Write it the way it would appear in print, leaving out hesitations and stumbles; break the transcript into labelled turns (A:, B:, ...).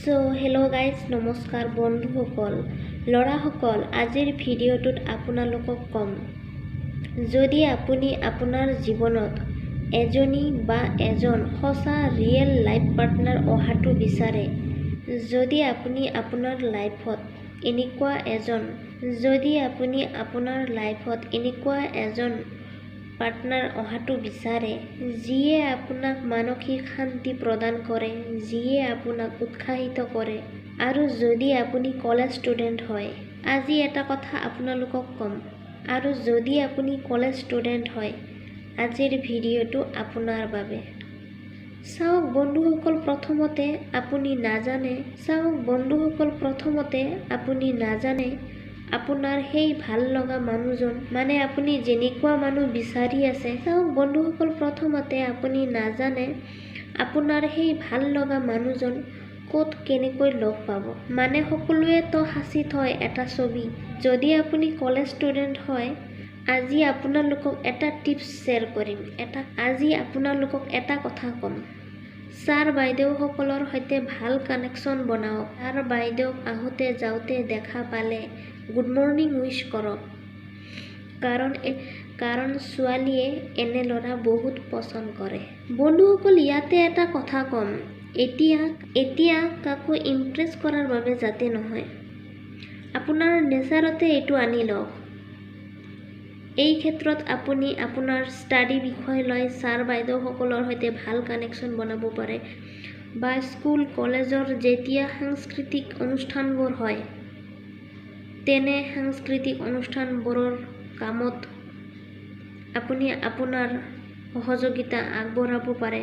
A: Hello' guys, নমস্কাৰ বন্ধুসকল, ল'ৰাসকল। আজিৰ ভিডিঅ'টোত আপোনালোকক ক'ম, যদি আপুনি আপোনাৰ জীৱনত এজনী বা এজন সঁচা ৰিয়েল লাইফ পাৰ্টনাৰ অহাটো বিচাৰে, যদি আপুনি আপোনাৰ লাইফত এনেকুৱা এজন পাৰ্টনাৰ অহাটো বিচাৰে, যিয়ে আপোনাক মানসিক শান্তি প্ৰদান কৰে, যিয়ে আপোনাক উৎসাহিত কৰে, আৰু যদি আপুনি কলেজ ষ্টুডেণ্ট হয়, আজি এটা কথা আপোনালোকক ক'ম, আৰু যদি আপুনি কলেজ ষ্টুডেণ্ট হয়, আজিৰ ভিডিঅ'টো আপোনাৰ বাবে। চাওক বন্ধুসকল, প্ৰথমতে আপুনি নাজানে আপোনাৰ সেই ভাল লগা মানুহজন, মানে আপুনি যেনেকুৱা মানুহ বিচাৰি আছে। চাওক বন্ধুসকল, প্ৰথমতে আপুনি নাজানে আপোনাৰ সেই ভাল লগা মানুহজন ক'ত কেনেকৈ লগ পাব। মানে সকলোৱে তো সাঁচি থয় এটা ছবি। যদি আপুনি কলেজ ষ্টুডেণ্ট হয়, আজি আপোনালোকক এটা টিপছ শ্বেয়াৰ কৰিম। আজি আপোনালোকক এটা কথা ক'ম, ছাৰ বাইদেউসকলৰ সৈতে ভাল কানেকশ্যন বনাওক। ছাৰ বাইদেউক আহোঁতে যাওঁতে দেখা পালে গুড মৰ্ণিং উইচ কৰক, কাৰণ ছোৱালীয়ে এনে ল'ৰা বহুত পচন্দ কৰে। বন্ধুসকল, ইয়াতে এটা কথা ক'ম, এতিয়া কাকো ইমপ্ৰেছ কৰাৰ বাবে যাতে নহয়, আপোনাৰ নেচাৰতে এইটো আনি লওক। এই ক্ষেত্ৰত আপুনি আপোনাৰ ষ্টাডি বিষয় লৈ ছাৰ বাইদেউসকলৰ সৈতে ভাল কানেকশ্যন বনাব পাৰে, বা স্কুল কলেজৰ যেতিয়া সাংস্কৃতিক অনুষ্ঠানবোৰ হয়, তেনে সাংস্কৃতিক অনুষ্ঠানবোৰৰ কামত আপুনি আপোনাৰ সহযোগিতা আগবঢ়াব পাৰে।